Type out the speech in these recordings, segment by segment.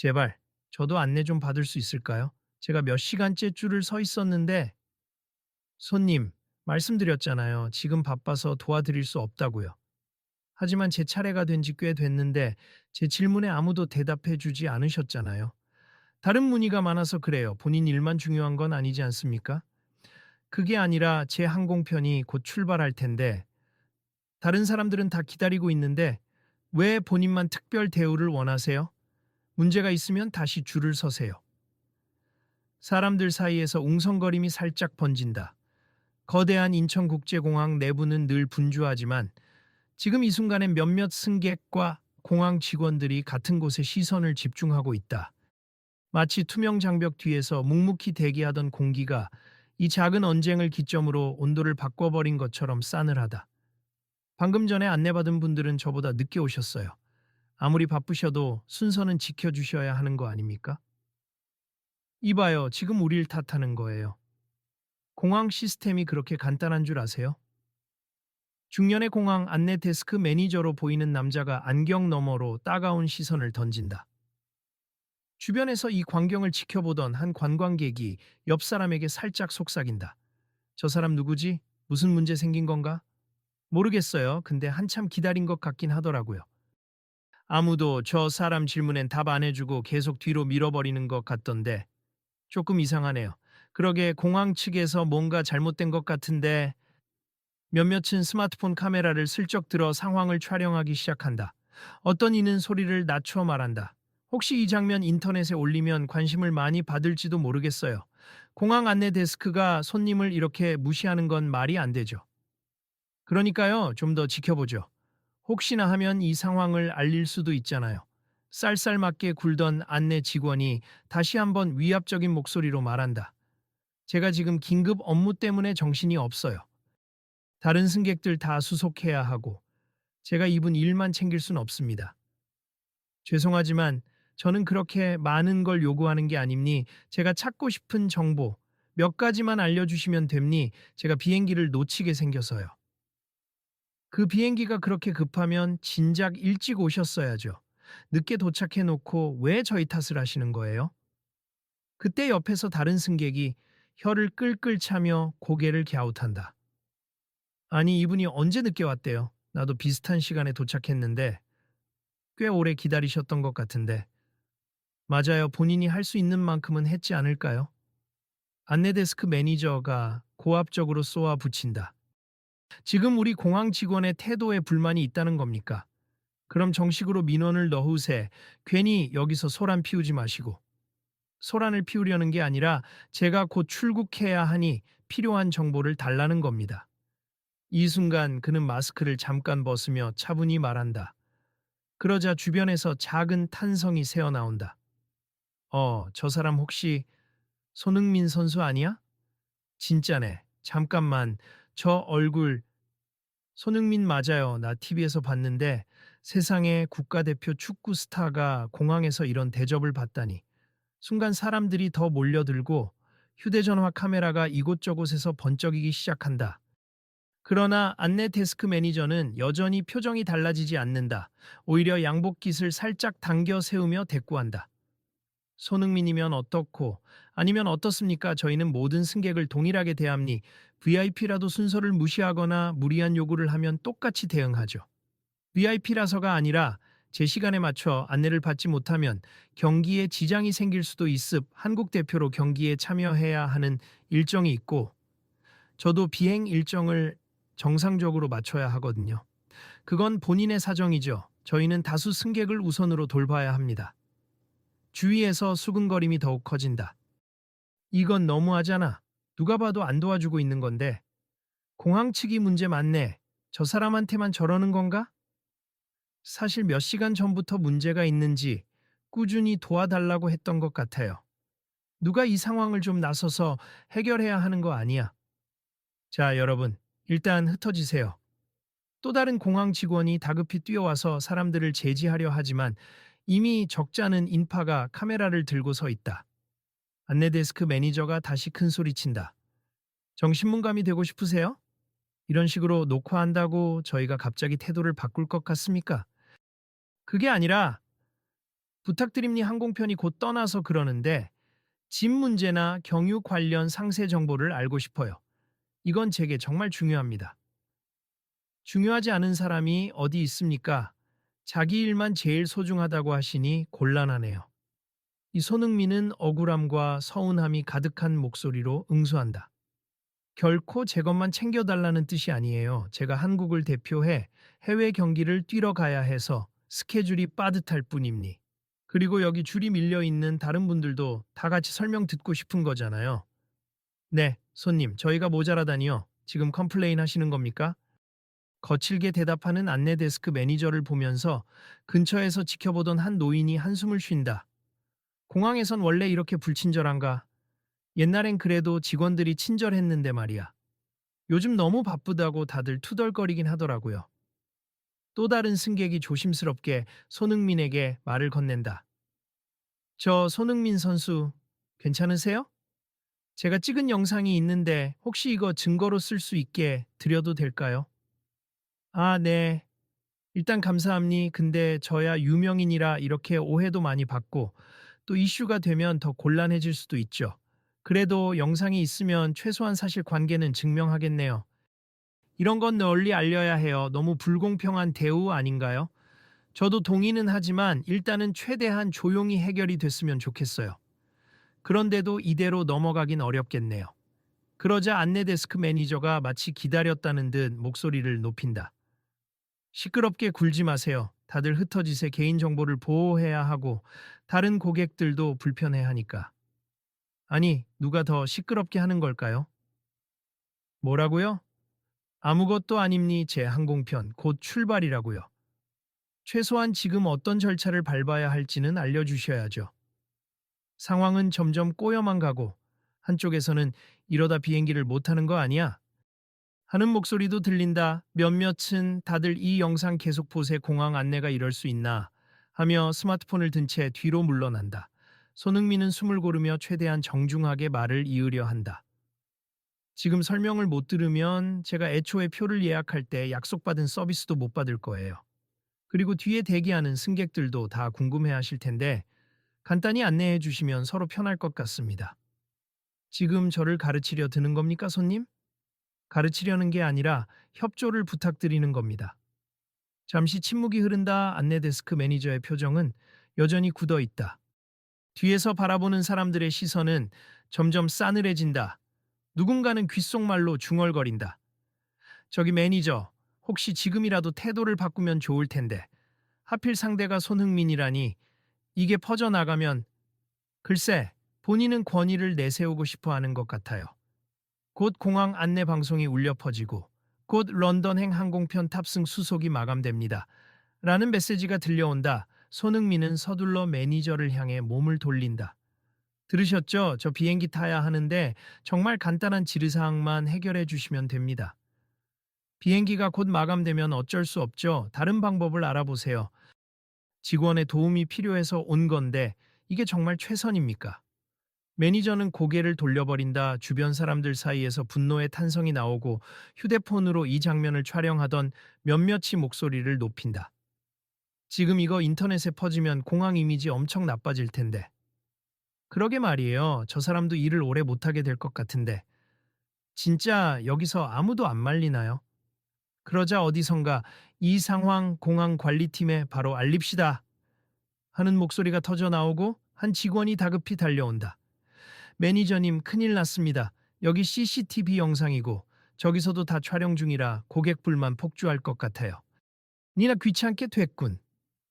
제발, 저도 안내 좀 받을 수 있을까요? 제가 몇 시간째 줄을 서 있었는데, 손님, 말씀드렸잖아요. 지금 바빠서 도와드릴 수 없다고요. 하지만 제 차례가 된 지 꽤 됐는데, 제 질문에 아무도 대답해 주지 않으셨잖아요. 다른 문의가 많아서 그래요. 본인 일만 중요한 건 아니지 않습니까? 그게 아니라 제 항공편이 곧 출발할 텐데, 다른 사람들은 다 기다리고 있는데, 왜 본인만 특별 대우를 원하세요? 문제가 있으면 다시 줄을 서세요. 사람들 사이에서 웅성거림이 살짝 번진다. 거대한 인천국제공항 내부는 늘 분주하지만 지금 이 순간엔 몇몇 승객과 공항 직원들이 같은 곳에 시선을 집중하고 있다. 마치 투명 장벽 뒤에서 묵묵히 대기하던 공기가 이 작은 언쟁을 기점으로 온도를 바꿔버린 것처럼 싸늘하다. 방금 전에 안내받은 분들은 저보다 늦게 오셨어요. 아무리 바쁘셔도 순서는 지켜주셔야 하는 거 아닙니까? 이봐요, 지금 우릴 탓하는 거예요. 공항 시스템이 그렇게 간단한 줄 아세요? 중년의 공항 안내 데스크 매니저로 보이는 남자가 안경 너머로 따가운 시선을 던진다. 주변에서 이 광경을 지켜보던 한 관광객이 옆 사람에게 살짝 속삭인다. 저 사람 누구지? 무슨 문제 생긴 건가? 모르겠어요. 근데 한참 기다린 것 같긴 하더라고요. 아무도 저 사람 질문엔 답 안 해주고 계속 뒤로 밀어버리는 것 같던데 조금 이상하네요. 그러게 공항 측에서 뭔가 잘못된 것 같은데 몇몇은 스마트폰 카메라를 슬쩍 들어 상황을 촬영하기 시작한다. 어떤 이는 소리를 낮춰 말한다. 혹시 이 장면 인터넷에 올리면 관심을 많이 받을지도 모르겠어요. 공항 안내 데스크가 손님을 이렇게 무시하는 건 말이 안 되죠. 그러니까요, 좀 더 지켜보죠. 혹시나 하면 이 상황을 알릴 수도 있잖아요. 쌀쌀맞게 굴던 안내 직원이 다시 한번 위압적인 목소리로 말한다. 제가 지금 긴급 업무 때문에 정신이 없어요. 다른 승객들 다 수속해야 하고 제가 이분 일만 챙길 순 없습니다. 죄송하지만 저는 그렇게 많은 걸 요구하는 게 아닙니. 제가 찾고 싶은 정보 몇 가지만 알려주시면 됩니. 제가 비행기를 놓치게 생겨서요. 그 비행기가 그렇게 급하면 진작 일찍 오셨어야죠. 늦게 도착해 놓고 왜 저희 탓을 하시는 거예요? 그때 옆에서 다른 승객이 혀를 끌끌 차며 고개를 갸웃한다. 아니, 이분이 언제 늦게 왔대요? 나도 비슷한 시간에 도착했는데 꽤 오래 기다리셨던 것 같은데. 맞아요. 본인이 할 수 있는 만큼은 했지 않을까요? 안내데스크 매니저가 고압적으로 쏘아 붙인다. 지금 우리 공항 직원의 태도에 불만이 있다는 겁니까? 그럼 정식으로 민원을 넣으세. 괜히 여기서 소란 피우지 마시고. 소란을 피우려는 게 아니라 제가 곧 출국해야 하니 필요한 정보를 달라는 겁니다. 이 순간 그는 마스크를 잠깐 벗으며 차분히 말한다. 그러자 주변에서 작은 탄성이 새어나온다. 저 사람 혹시 손흥민 선수 아니야? 진짜네. 잠깐만. 저 얼굴 손흥민 맞아요. 나 TV에서 봤는데 세상에 국가대표 축구 스타가 공항에서 이런 대접을 받다니. 순간 사람들이 더 몰려들고 휴대전화 카메라가 이곳저곳에서 번쩍이기 시작한다. 그러나 안내 데스크 매니저는 여전히 표정이 달라지지 않는다. 오히려 양복깃을 살짝 당겨 세우며 대꾸한다. 손흥민이면 어떻고 아니면 어떻습니까? 저희는 모든 승객을 동일하게 대합니. VIP라도 순서를 무시하거나 무리한 요구를 하면 똑같이 대응하죠. VIP라서가 아니라 제 시간에 맞춰 안내를 받지 못하면 경기에 지장이 생길 수도 있습. 한국 대표로 경기에 참여해야 하는 일정이 있고 저도 비행 일정을 정상적으로 맞춰야 하거든요. 그건 본인의 사정이죠. 저희는 다수 승객을 우선으로 돌봐야 합니다. 주위에서 수근거림이 더욱 커진다. 이건 너무하잖아. 누가 봐도 안 도와주고 있는 건데. 공항 측이 문제 맞네. 저 사람한테만 저러는 건가? 사실 몇 시간 전부터 문제가 있는지 꾸준히 도와달라고 했던 것 같아요. 누가 이 상황을 좀 나서서 해결해야 하는 거 아니야. 자, 여러분, 일단 흩어지세요. 또 다른 공항 직원이 다급히 뛰어와서 사람들을 제지하려 하지만 이미 적잖은 인파가 카메라를 들고 서 있다. 안내데스크 매니저가 다시 큰 소리친다. 정신문감이 되고 싶으세요? 이런 식으로 녹화한다고 저희가 갑자기 태도를 바꿀 것 같습니까? 그게 아니라 부탁드립니 항공편이 곧 떠나서 그러는데 집 문제나 경유 관련 상세 정보를 알고 싶어요. 이건 제게 정말 중요합니다. 중요하지 않은 사람이 어디 있습니까? 자기 일만 제일 소중하다고 하시니 곤란하네요. 이 손흥민은 억울함과 서운함이 가득한 목소리로 응수한다. 결코 제 것만 챙겨달라는 뜻이 아니에요. 제가 한국을 대표해 해외 경기를 뛰러 가야 해서 스케줄이 빠듯할 뿐입니. 그리고 여기 줄이 밀려 있는 다른 분들도 다 같이 설명 듣고 싶은 거잖아요. 네, 손님, 저희가 모자라다니요. 지금 컴플레인 하시는 겁니까? 거칠게 대답하는 안내 데스크 매니저를 보면서 근처에서 지켜보던 한 노인이 한숨을 쉰다. 공항에선 원래 이렇게 불친절한가? 옛날엔 그래도 직원들이 친절했는데 말이야. 요즘 너무 바쁘다고 다들 투덜거리긴 하더라고요. 또 다른 승객이 조심스럽게 손흥민에게 말을 건넨다. 저 손흥민 선수, 괜찮으세요? 제가 찍은 영상이 있는데 혹시 이거 증거로 쓸 수 있게 드려도 될까요? 아, 네. 일단 감사합니. 근데 저야 유명인이라 이렇게 오해도 많이 받고 또 이슈가 되면 더 곤란해질 수도 있죠. 그래도 영상이 있으면 최소한 사실 관계는 증명하겠네요. 이런 건 널리 알려야 해요. 너무 불공평한 대우 아닌가요? 저도 동의는 하지만 일단은 최대한 조용히 해결이 됐으면 좋겠어요. 그런데도 이대로 넘어가긴 어렵겠네요. 그러자 안내 데스크 매니저가 마치 기다렸다는 듯 목소리를 높인다. 시끄럽게 굴지 마세요. 다들 흩어지세 개인정보를 보호해야 하고 다른 고객들도 불편해하니까. 아니, 누가 더 시끄럽게 하는 걸까요? 뭐라고요? 아무것도 아닙니. 제 항공편 곧 출발이라고요. 최소한 지금 어떤 절차를 밟아야 할지는 알려주셔야죠. 상황은 점점 꼬여만 가고 한쪽에서는 이러다 비행기를 못 타는 거 아니야? 하는 목소리도 들린다. 몇몇은 다들 이 영상 계속 보세 공항 안내가 이럴 수 있나 하며 스마트폰을 든 채 뒤로 물러난다. 손흥민은 숨을 고르며 최대한 정중하게 말을 이으려 한다. 지금 설명을 못 들으면 제가 애초에 표를 예약할 때 약속받은 서비스도 못 받을 거예요. 그리고 뒤에 대기하는 승객들도 다 궁금해 하실 텐데 간단히 안내해 주시면 서로 편할 것 같습니다. 지금 저를 가르치려 드는 겁니까, 손님? 가르치려는 게 아니라 협조를 부탁드리는 겁니다. 잠시 침묵이 흐른다. 안내 데스크 매니저의 표정은 여전히 굳어 있다. 뒤에서 바라보는 사람들의 시선은 점점 싸늘해진다. 누군가는 귓속말로 중얼거린다. 저기 매니저, 혹시 지금이라도 태도를 바꾸면 좋을 텐데. 하필 상대가 손흥민이라니 이게 퍼져나가면 글쎄 본인은 권위를 내세우고 싶어 하는 것 같아요. 곧 공항 안내 방송이 울려 퍼지고 곧 런던행 항공편 탑승 수속이 마감됩니다. 라는 메시지가 들려온다. 손흥민은 서둘러 매니저를 향해 몸을 돌린다. 들으셨죠? 저 비행기 타야 하는데 정말 간단한 질의사항만 해결해 주시면 됩니다. 비행기가 곧 마감되면 어쩔 수 없죠. 다른 방법을 알아보세요. 직원의 도움이 필요해서 온 건데 이게 정말 최선입니까? 매니저는 고개를 돌려버린다. 주변 사람들 사이에서 분노의 탄성이 나오고 휴대폰으로 이 장면을 촬영하던 몇몇이 목소리를 높인다. 지금 이거 인터넷에 퍼지면 공항 이미지 엄청 나빠질 텐데. 그러게 말이에요. 저 사람도 일을 오래 못하게 될 것 같은데. 진짜 여기서 아무도 안 말리나요? 그러자 어디선가 이 상황 공항 관리팀에 바로 알립시다 하는 목소리가 터져 나오고 한 직원이 다급히 달려온다. 매니저님 큰일 났습니다. 여기 CCTV 영상이고 저기서도 다 촬영 중이라 고객 불만 폭주할 것 같아요. 니나 귀찮게 됐군.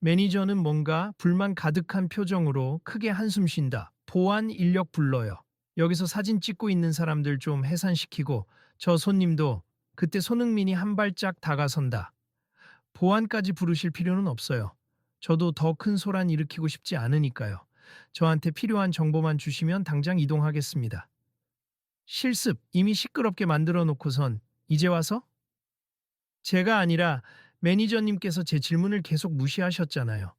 매니저는 뭔가 불만 가득한 표정으로 크게 한숨 쉰다. 보안 인력 불러요. 여기서 사진 찍고 있는 사람들 좀 해산시키고 저 손님도 그때 손흥민이 한 발짝 다가선다. 보안까지 부르실 필요는 없어요. 저도 더 큰 소란 일으키고 싶지 않으니까요. 저한테 필요한 정보만 주시면 당장 이동하겠습니다. 실습 이미 시끄럽게 만들어 놓고선 이제 와서? 제가 아니라 매니저님께서 제 질문을 계속 무시하셨잖아요.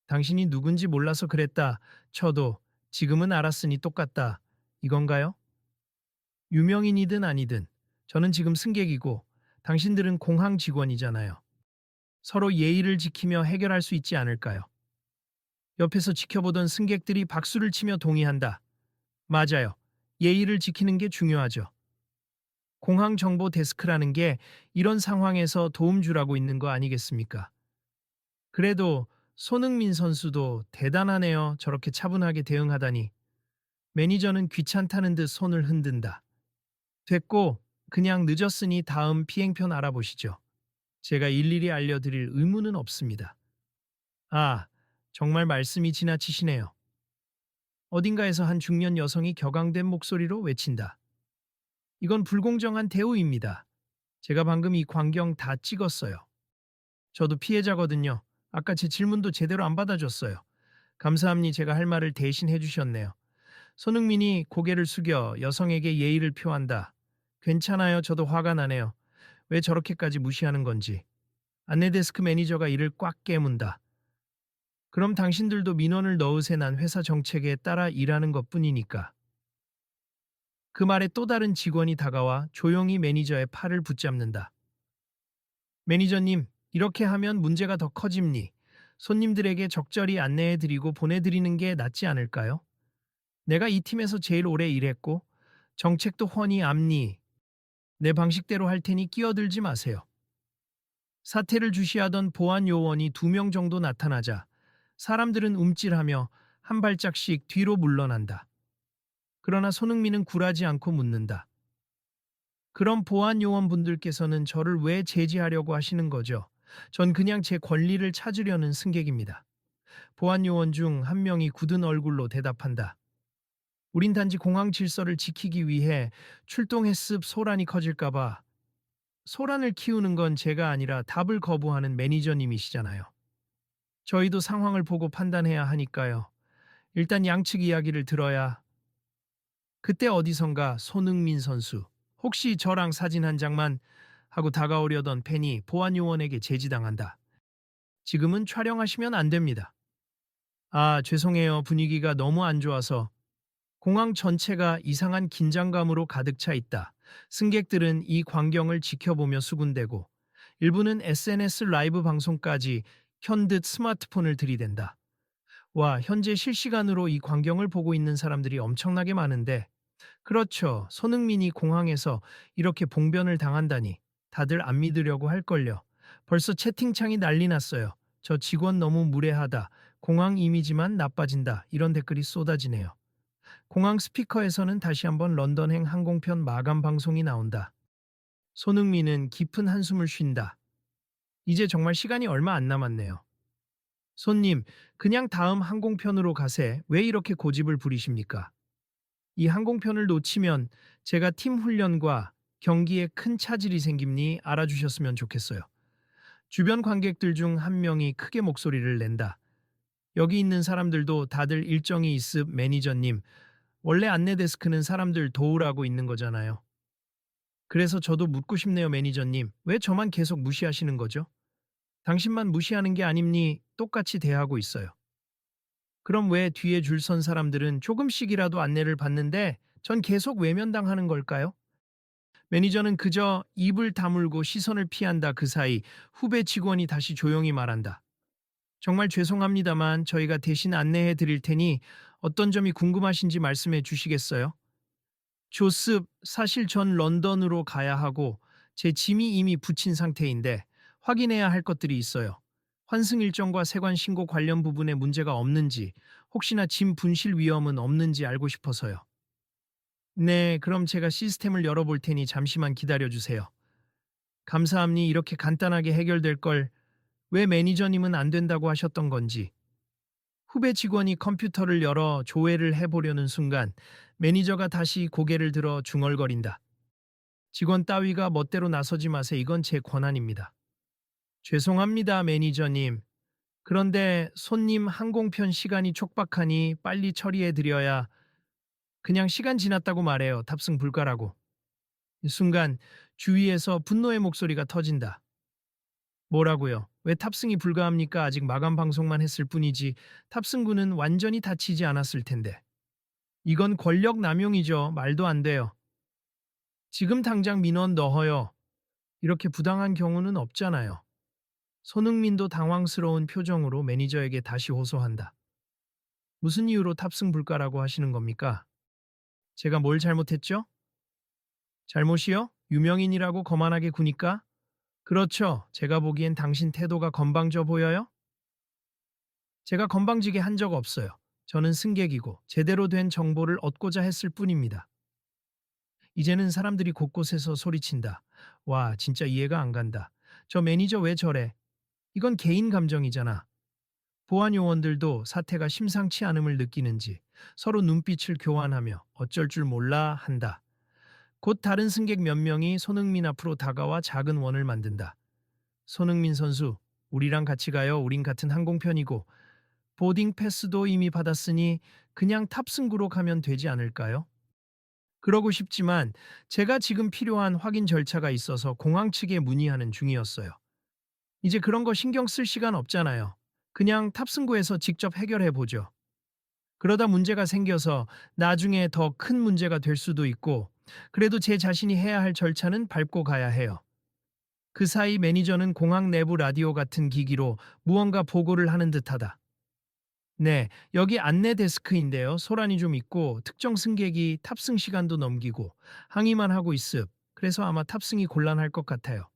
당신이 누군지 몰라서 그랬다. 쳐도 지금은 알았으니 똑같다. 이건가요? 유명인이든 아니든 저는 지금 승객이고 당신들은 공항 직원이잖아요. 서로 예의를 지키며 해결할 수 있지 않을까요? 옆에서 지켜보던 승객들이 박수를 치며 동의한다. 맞아요. 예의를 지키는 게 중요하죠. 공항 정보 데스크라는 게 이런 상황에서 도움 주라고 있는 거 아니겠습니까? 그래도 손흥민 선수도 대단하네요. 저렇게 차분하게 대응하다니. 매니저는 귀찮다는 듯 손을 흔든다. 됐고, 그냥 늦었으니 다음 비행편 알아보시죠. 제가 일일이 알려드릴 의무는 없습니다. 아, 정말 말씀이 지나치시네요. 어딘가에서 한 중년 여성이 격앙된 목소리로 외친다. 이건 불공정한 대우입니다. 제가 방금 이 광경 다 찍었어요. 저도 피해자거든요. 아까 제 질문도 제대로 안 받아줬어요. 감사합니 제가 할 말을 대신 해주셨네요. 손흥민이 고개를 숙여 여성에게 예의를 표한다. 괜찮아요. 저도 화가 나네요. 왜 저렇게까지 무시하는 건지. 안내데스크 매니저가 이를 꽉 깨문다. 그럼 당신들도 민원을 넣으세 난 회사 정책에 따라 일하는 것뿐이니까. 그 말에 또 다른 직원이 다가와 조용히 매니저의 팔을 붙잡는다. 매니저님, 이렇게 하면 문제가 더 커집니. 손님들에게 적절히 안내해드리고 보내드리는 게 낫지 않을까요? 내가 이 팀에서 제일 오래 일했고 정책도 훤히 압니. 내 방식대로 할 테니 끼어들지 마세요. 사태를 주시하던 보안 요원이 2명 정도 나타나자 사람들은 움찔하며 한 발짝씩 뒤로 물러난다. 그러나 손흥민은 굴하지 않고 묻는다. 그럼 보안 요원분들께서는 저를 왜 제지하려고 하시는 거죠? 전 그냥 제 권리를 찾으려는 승객입니다. 보안 요원 중 한 명이 굳은 얼굴로 대답한다. 우린 단지 공항 질서를 지키기 위해 출동했습. 소란이 커질까봐. 소란을 키우는 건 제가 아니라 답을 거부하는 매니저님이시잖아요. 저희도 상황을 보고 판단해야 하니까요. 일단 양측 이야기를 들어야. 그때 어디선가 손흥민 선수, 혹시 저랑 사진 한 장만 하고 다가오려던 팬이 보안 요원에게 제지당한다. 지금은 촬영하시면 안 됩니다. 아, 죄송해요. 분위기가 너무 안 좋아서. 공항 전체가 이상한 긴장감으로 가득 차 있다. 승객들은 이 광경을 지켜보며 수군대고 일부는 SNS 라이브 방송까지 켠 듯 스마트폰을 들이댄다. 와, 현재 실시간으로 이 광경을 보고 있는 사람들이 엄청나게 많은데, 그렇죠. 손흥민이 공항에서 이렇게 봉변을 당한다니 다들 안 믿으려고 할걸요. 벌써 채팅창이 난리 났어요. 저 직원 너무 무례하다. 공항 이미지만 나빠진다. 이런 댓글이 쏟아지네요. 공항 스피커에서는 다시 한번 런던행 항공편 마감 방송이 나온다. 손흥민은 깊은 한숨을 쉰다. 이제 정말 시간이 얼마 안 남았네요. 손님, 그냥 다음 항공편으로 가세. 왜 이렇게 고집을 부리십니까? 이 항공편을 놓치면 제가 팀 훈련과 경기에 큰 차질이 생김니 알아주셨으면 좋겠어요. 주변 관객들 중 한 명이 크게 목소리를 낸다. 여기 있는 사람들도 다들 일정이 있습. 매니저님. 원래 안내 데스크는 사람들 도우라고 있는 거잖아요. 그래서 저도 묻고 싶네요, 매니저님. 왜 저만 계속 무시하시는 거죠? 당신만 무시하는 게 아닙니 똑같이 대하고 있어요. 그럼 왜 뒤에 줄 선 사람들은 조금씩이라도 안내를 받는데 전 계속 외면당하는 걸까요? 매니저는 그저 입을 다물고 시선을 피한다. 그 사이 후배 직원이 다시 조용히 말한다. 정말 죄송합니다만 저희가 대신 안내해 드릴 테니 어떤 점이 궁금하신지 말씀해 주시겠어요? 조습, 사실 전 런던으로 가야 하고 제 짐이 이미 붙인 상태인데 확인해야 할 것들이 있어요. 환승 일정과 세관 신고 관련 부분에 문제가 없는지, 혹시나 짐 분실 위험은 없는지 알고 싶어서요. 네, 그럼 제가 시스템을 열어볼 테니 잠시만 기다려 주세요. 감사합니. 이렇게 간단하게 해결될 걸 왜 매니저님은 안 된다고 하셨던 건지. 후배 직원이 컴퓨터를 열어 조회를 해보려는 순간 매니저가 다시 고개를 들어 중얼거린다. 직원 따위가 멋대로 나서지 마세. 이건 제 권한입니다. 죄송합니다, 매니저님. 그런데 손님 항공편 시간이 촉박하니 빨리 처리해 드려야. 그냥 시간 지났다고 말해요. 탑승 불가라고. 이 순간 주위에서 분노의 목소리가 터진다. 뭐라고요? 왜 탑승이 불가합니까? 아직 마감 방송만 했을 뿐이지 탑승구는 완전히 닫히지 않았을 텐데. 이건 권력 남용이죠. 말도 안 돼요. 지금 당장 민원 넣어요. 이렇게 부당한 경우는 없잖아요. 손흥민도 당황스러운 표정으로 매니저에게 다시 호소한다. 무슨 이유로 탑승 불가라고 하시는 겁니까? 제가 뭘 잘못했죠? 잘못이요? 유명인이라고 거만하게 구니까? 그렇죠. 제가 보기엔 당신 태도가 건방져 보여요? 제가 건방지게 한 적 없어요. 저는 승객이고 제대로 된 정보를 얻고자 했을 뿐입니다. 이제는 사람들이 곳곳에서 소리친다. 와, 진짜 이해가 안 간다. 저 매니저 왜 저래? 이건 개인 감정이잖아. 보안 요원들도 사태가 심상치 않음을 느끼는지 서로 눈빛을 교환하며 어쩔 줄 몰라 한다. 곧 다른 승객 몇 명이 손흥민 앞으로 다가와 작은 원을 만든다. 손흥민 선수, 우리랑 같이 가요. 우린 같은 항공편이고 보딩 패스도 이미 받았으니 그냥 탑승구로 가면 되지 않을까요? 그러고 싶지만 제가 지금 필요한 확인 절차가 있어서 공항 측에 문의하는 중이었어요. 이제 그런 거 신경 쓸 시간 없잖아요. 그냥 탑승구에서 직접 해결해 보죠. 그러다 문제가 생겨서 나중에 더 큰 문제가 될 수도 있고, 그래도 제 자신이 해야 할 절차는 밟고 가야 해요. 그 사이 매니저는 공항 내부 라디오 같은 기기로 무언가 보고를 하는 듯하다. 네, 여기 안내 데스크인데요. 소란이 좀 있고 특정 승객이 탑승 시간도 넘기고 항의만 하고 있습. 그래서 아마 탑승이 곤란할 것 같아요.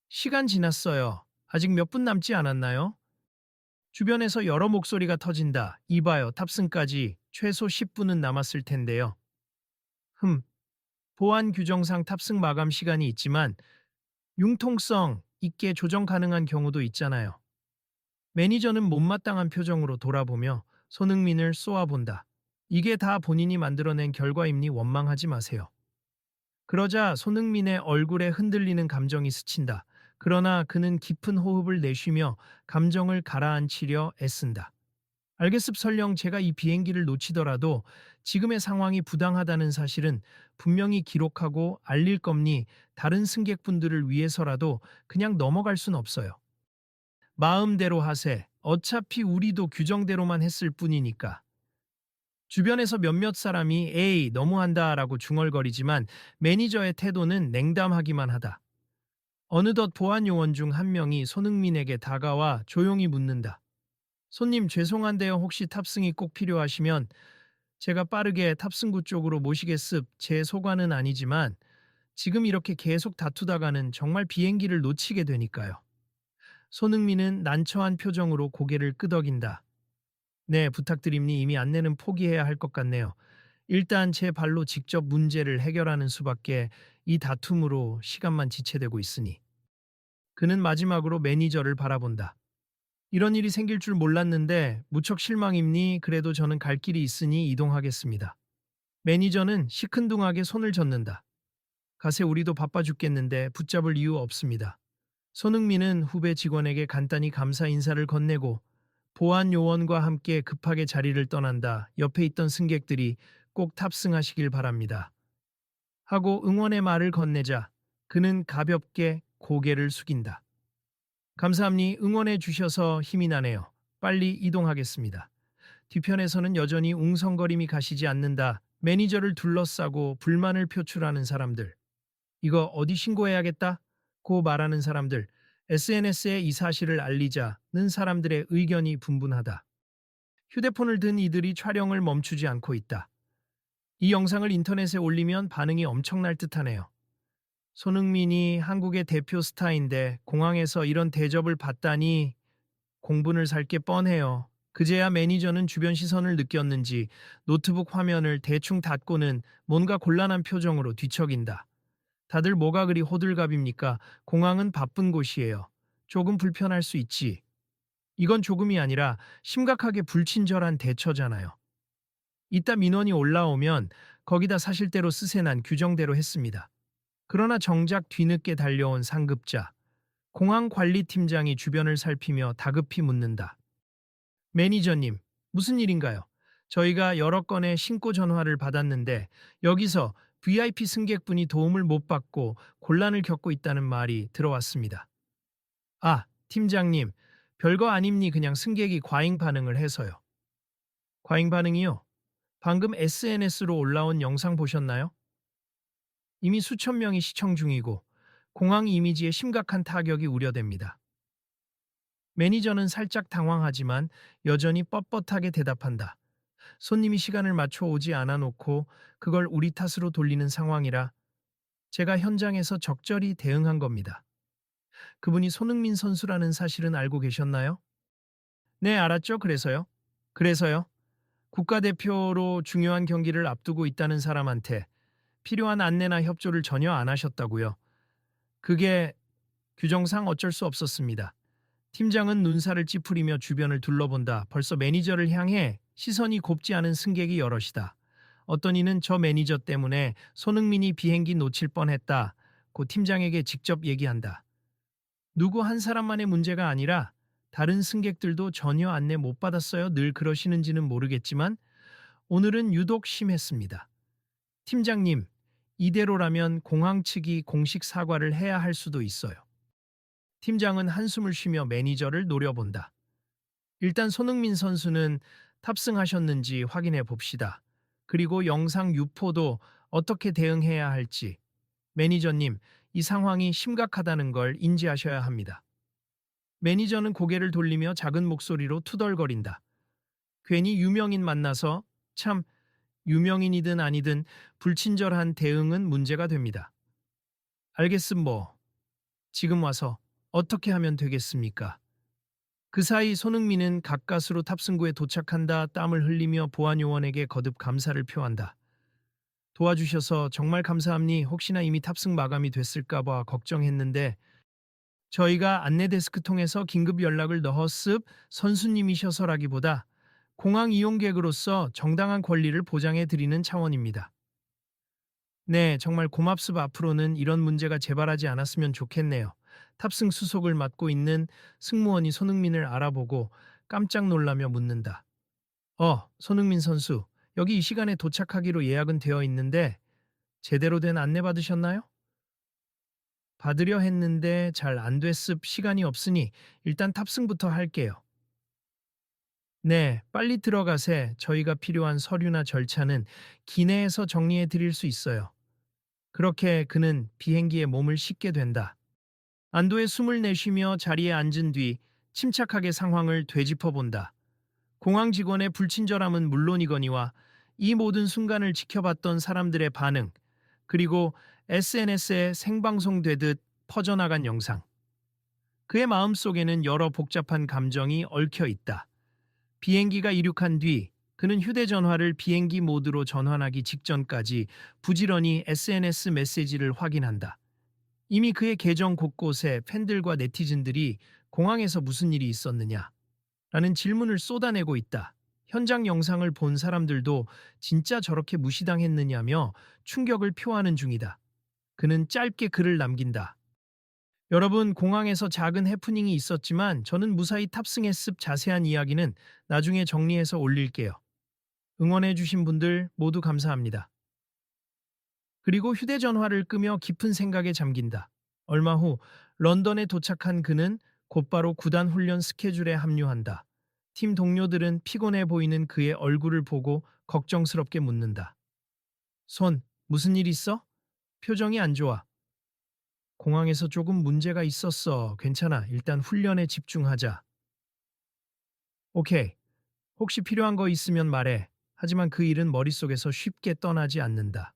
시간 지났어요. 아직 몇 분 남지 않았나요? 주변에서 여러 목소리가 터진다. 이봐요, 탑승까지 최소 10분은 남았을 텐데요. 보안 규정상 탑승 마감 시간이 있지만 융통성 있게 조정 가능한 경우도 있잖아요. 매니저는 못마땅한 표정으로 돌아보며 손흥민을 쏘아본다. 이게 다 본인이 만들어낸 결과임니 원망하지 마세요. 그러자 손흥민의 얼굴에 흔들리는 감정이 스친다. 그러나 그는 깊은 호흡을 내쉬며 감정을 가라앉히려 애쓴다. 알겠습 설령 제가 이 비행기를 놓치더라도 지금의 상황이 부당하다는 사실은 분명히 기록하고 알릴 겁니 다른 승객분들을 위해서라도 그냥 넘어갈 순 없어요. 마음대로 하세. 어차피 우리도 규정대로만 했을 뿐이니까. 주변에서 몇몇 사람이 에이 너무한다라고 중얼거리지만 매니저의 태도는 냉담하기만 하다. 어느덧 보안 요원 중 한 명이 손흥민에게 다가와 조용히 묻는다. 손님 죄송한데요. 혹시 탑승이 꼭 필요하시면 제가 빠르게 탑승구 쪽으로 모시겠습. 제 소관은 아니지만 지금 이렇게 계속 다투다가는 정말 비행기를 놓치게 되니까요. 손흥민은 난처한 표정으로 고개를 끄덕인다. 네, 부탁드립니. 이미 안내는 포기해야 할 것 같네요. 일단 제 발로 직접 문제를 해결하는 수밖에 이 다툼으로 시간만 지체되고 있으니. 그는 마지막으로 매니저를 바라본다. 이런 일이 생길 줄 몰랐는데 무척 실망입니. 그래도 저는 갈 길이 있으니 이동하겠습니다. 매니저는 시큰둥하게 손을 젓는다. 가세 우리도 바빠 죽겠는데 붙잡을 이유 없습니다. 손흥민은 후배 직원에게 간단히 감사 인사를 건네고 보안 요원과 함께 급하게 자리를 떠난다. 옆에 있던 승객들이 꼭 탑승하시길 바랍니다. 하고 응원의 말을 건네자 그는 가볍게 고개를 숙인다. 감사합니. 응원해 주셔서 힘이 나네요. 빨리 이동하겠습니다. 뒤편에서는 여전히 웅성거림이 가시지 않는다. 매니저를 둘러싸고 불만을 표출하는 사람들. 이거 어디 신고해야겠다? 고 말하는 사람들. SNS에 이 사실을 알리자는 사람들의 의견이 분분하다. 휴대폰을 든 이들이 촬영을 멈추지 않고 있다. 이 영상을 인터넷에 올리면 반응이 엄청날 듯하네요. 손흥민이 한국의 대표 스타인데 공항에서 이런 대접을 받다니 공분을 살 게 뻔해요. 그제야 매니저는 주변 시선을 느꼈는지 노트북 화면을 대충 닫고는 뭔가 곤란한 표정으로 뒤척인다. 다들 뭐가 그리 호들갑입니까? 공항은 바쁜 곳이에요. 조금 불편할 수 있지. 이건 조금이 아니라 심각하게 불친절한 대처잖아요. 이따 민원이 올라오면 거기다 사실대로 쓰세난 규정대로 했습니다. 그러나 정작 뒤늦게 달려온 상급자, 공항 관리팀장이 주변을 살피며 다급히 묻는다. 매니저님, 무슨 일인가요? 저희가 여러 건의 신고 전화를 받았는데 여기서 VIP 승객분이 도움을 못 받고 곤란을 겪고 있다는 말이 들어왔습니다. 아, 팀장님, 별거 아닙니. 그냥 승객이 과잉 반응을 해서요. 과잉 반응이요? 방금 SNS로 올라온 영상 보셨나요? 이미 수천 명이 시청 중이고 공항 이미지에 심각한 타격이 우려됩니다. 매니저는 살짝 당황하지만 여전히 뻣뻣하게 대답한다. 손님이 시간을 맞춰 오지 않아 놓고 그걸 우리 탓으로 돌리는 상황이라 제가 현장에서 적절히 대응한 겁니다. 그분이 손흥민 선수라는 사실은 알고 계셨나요? 네, 알았죠. 그래서요? 국가대표로 중요한 경기를 앞두고 있다는 사람한테 필요한 안내나 협조를 전혀 안 하셨다고요. 그게 규정상 어쩔 수 없었습니다. 팀장은 눈살을 찌푸리며 주변을 둘러본다. 벌써 매니저를 향해 시선이 곱지 않은 승객이 여럿이다. 어떤 이는 저 매니저 때문에 손흥민이 비행기 놓칠 뻔했다. 고 팀장에게 직접 얘기한다. 누구 한 사람만의 문제가 아니라 다른 승객들도 전혀 안내 못 받았어요. 늘 그러시는지는 모르겠지만 오늘은 유독 심했습니다. 팀장님, 이대로라면 공항 측이 공식 사과를 해야 할 수도 있어요. 팀장은 한숨을 쉬며 매니저를 노려본다. 일단 손흥민 선수는 탑승하셨는지 확인해 봅시다. 그리고 영상 유포도 어떻게 대응해야 할지. 매니저님, 이 상황이 심각하다는 걸 인지하셔야 합니다. 매니저는 고개를 돌리며 작은 목소리로 투덜거린다. 괜히 유명인 만나서 참 유명인이든 아니든 불친절한 대응은 문제가 됩니다. 알겠음 지금 와서 어떻게 하면 되겠습니까? 그 사이 손흥민은 가까스로 탑승구에 도착한다. 땀을 흘리며 보안요원에게 거듭 감사를 표한다. 도와주셔서 정말 감사합니. 혹시나 이미 탑승 마감이 됐을까 봐 걱정했는데 저희가 안내 데스크 통해서 긴급 연락을 넣었습. 선수님이셔서라기보다 공항 이용객으로서 정당한 권리를 보장해 드리는 차원입니다. 네, 정말 고맙습. 앞으로는 이런 문제가 재발하지 않았으면 좋겠네요. 탑승 수속을 맡고 있는 승무원이 손흥민을 알아보고 깜짝 놀라며 묻는다. 손흥민 선수, 여기 이 시간에 도착하기로 예약은 되어 있는데 제대로 된 안내 받으셨나요? 받으려 했는데 잘 안 됐습. 시간이 없으니 일단 탑승부터 할게요. 네, 빨리 들어가세. 저희가 필요한 서류나 절차는 기내에서 정리해 드릴 수 있어요. 그렇게 그는 비행기에 몸을 싣게 된다. 안도의 숨을 내쉬며 자리에 앉은 뒤 침착하게 상황을 되짚어 본다. 공항 직원의 불친절함은 물론이거니와 이 모든 순간을 지켜봤던 사람들의 반응, 그리고 SNS에 생방송되듯 퍼져나간 영상. 그의 마음속에는 여러 복잡한 감정이 얽혀 있다. 비행기가 이륙한 뒤 그는 휴대전화를 비행기 모드로 전환하기 직전까지 부지런히 SNS 메시지를 확인한다. 이미 그의 계정 곳곳에 팬들과 네티즌들이 공항에서 무슨 일이 있었느냐? 라는 질문을 쏟아내고 있다. 현장 영상을 본 사람들도 진짜 저렇게 무시당했느냐며 충격을 표하는 중이다. 그는 짧게 글을 남긴다. 여러분, 공항에서 작은 해프닝이 있었지만 저는 무사히 탑승했습. 자세한 이야기는 나중에 정리해서 올릴게요. 응원해주신 분들 모두 감사합니다. 그리고 휴대전화를 끄며 깊은 생각에 잠긴다. 얼마 후 런던에 도착한 그는 곧바로 구단 훈련 스케줄에 합류한다. 팀 동료들은 피곤해 보이는 그의 얼굴을 보고 걱정스럽게 묻는다. 무슨 일 있어? 표정이 안 좋아. 공항에서 조금 문제가 있었어. 괜찮아. 일단 훈련에 집중하자. 오케이. 혹시 필요한 거 있으면 말해. 하지만 그 일은 머릿속에서 쉽게 떠나지 않는다.